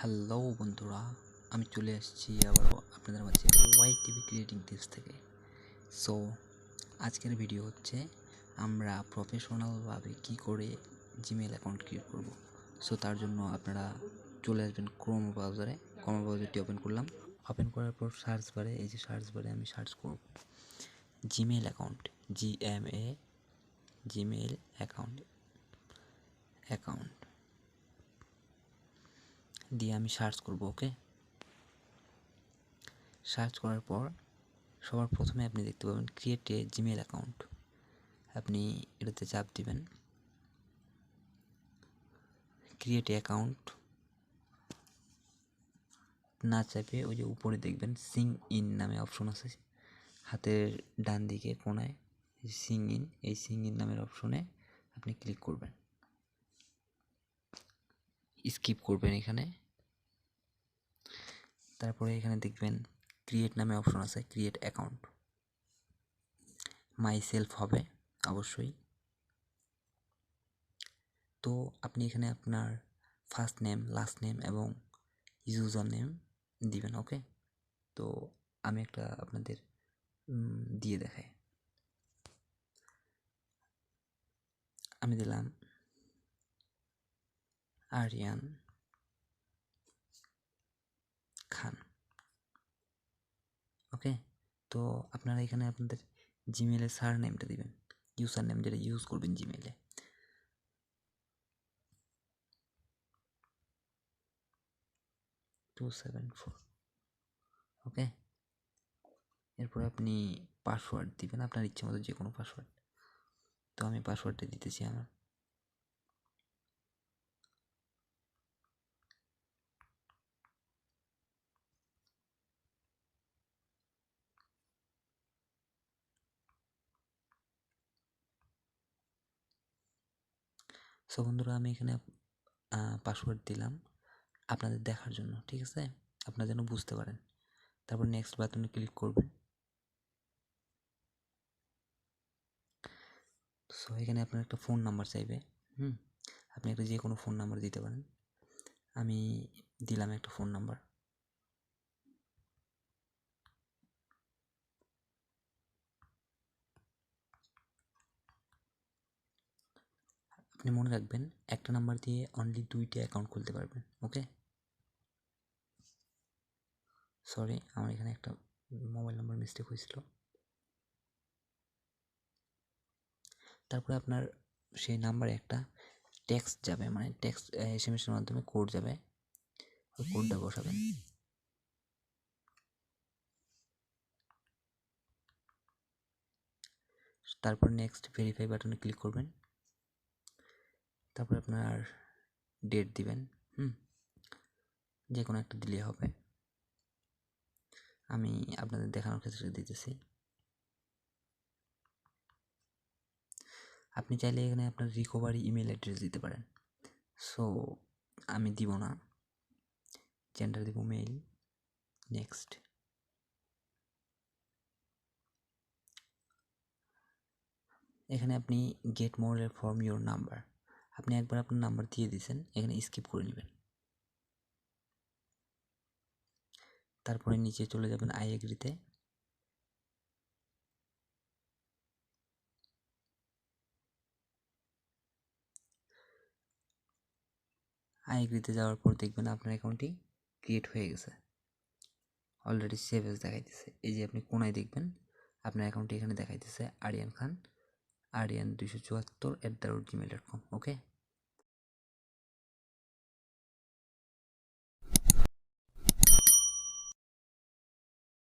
Hello বন্ধুরা, আমি চলে আসছি আবারও আপনাদের মাঝে YTB ক্রিয়েটিং টিপস থেকে। সো আজকের ভিডিও হচ্ছে আমরা প্রফেশনালভাবে কি করে জিমেল অ্যাকাউন্ট ক্রিয়েট করব। সো তার জন্য আপনারা চলে আসবেন ক্রোম ব্রাউজারটি ওপেন করলাম। ওপেন করার পর সার্চ বারে আমি সার্চ করব জিমেল অ্যাকাউন্ট, জিমেল অ্যাকাউন্ট দিয়ে আমি সার্চ করব। ওকে, সার্চ করার পর সবার প্রথমে আপনি দেখতে পাবেন ক্রিয়েট এ জিমেল অ্যাকাউন্ট। আপনি এটাতে চাপ দিবেন। ক্রিয়েট এ অ্যাকাউন্ট না চাপে ওই যে উপরে দেখবেন সিং ইন নামে অপশন আছে, হাতের ডান দিকে কোনায় এই সিং ইন নামের অপশনে আপনি ক্লিক করবেন, স্কিপ করবেন এখানে। তারপরে এখানে দেখবেন ক্রিয়েট নামে অপশন আছে, ক্রিয়েট অ্যাকাউন্ট, মাই সেলফ হবে অবশ্যই। তো আপনি এখানে আপনার ফার্স্ট নেম, লাস্ট নেম এবং ইউজার নেম দিবেন। ওকে, তো আমি একটা আপনাদের দিয়ে দেখাই। আমি দিলাম আরিয়ান খান। ওকে, তো আপনারা এখানে আপনাদের জিমেলের সার নেমটা দিবেন, ইউজার নেম যেটা ইউজ করবেন জিমেলে। ওকে, এরপর আপনি পাসওয়ার্ড দিবেন, আপনার ইচ্ছে মতো যে কোনো পাসওয়ার্ড। তো আমি পাসওয়ার্ডটা দিতেছি আমার। সো বন্ধুরা, আমি এখানে পাসওয়ার্ড দিলাম আপনাদের দেখার জন্য, ঠিক আছে, আপনারা যেন বুঝতে পারেন। তারপর নেক্সট বাটনে ক্লিক করবেন। সো এখানে আপনার একটা ফোন নাম্বার চাইবে। আপনি একটা যে কোনো ফোন নাম্বার দিতে পারেন। আমি দিলাম একটা ফোন নাম্বার। আপনি মনে রাখবেন একটা নাম্বার দিয়ে অনলি 2টা অ্যাকাউন্ট খুলতে পারবেন। ওকে, সরি, আমার এখানে একটা মোবাইল নাম্বার মিস্টেক হয়েছিল। তারপরে আপনার সেই নাম্বারে একটা টেক্সট যাবে, মানে টেক্সট এসএমএসের মাধ্যমে কোড যাবে, ওই কোডটা বসাবেন। তারপর নেক্সট ভেরিফাই বাটনে ক্লিক করবেন। তারপর আপনার ডেট দিবেন, যে কোনো একটা দিলে হবে। আমি আপনাদের দেখানোর ক্ষেত্রে দিতেছি। আপনি চাইলে এখানে আপনার রিকভারি ইমেল অ্যাড্রেস দিতে পারেন। সো আমি দিব না, জেন্ডার দিব মেল। নেক্সট, এখানে আপনি get more from your number, আপনি একবার আপনার নাম্বার দিয়ে দিয়েছেন, এখানে স্কিপ করে নেবেন। তারপরে নিচে চলে যাবেন আই এগ্রিতে। আই এগ্রিতে যাওয়ার পর দেখবেন আপনার অ্যাকাউন্টটি ক্রিয়েট হয়ে গেছে, অলরেডি সেভ এস দেখাইতেছে। এই যে আপনি কোনায় দেখবেন আপনার অ্যাকাউন্টটি এখানে দেখাইতেছে আরিয়ান খান, Ariyaan274@gmail.com। ওকে,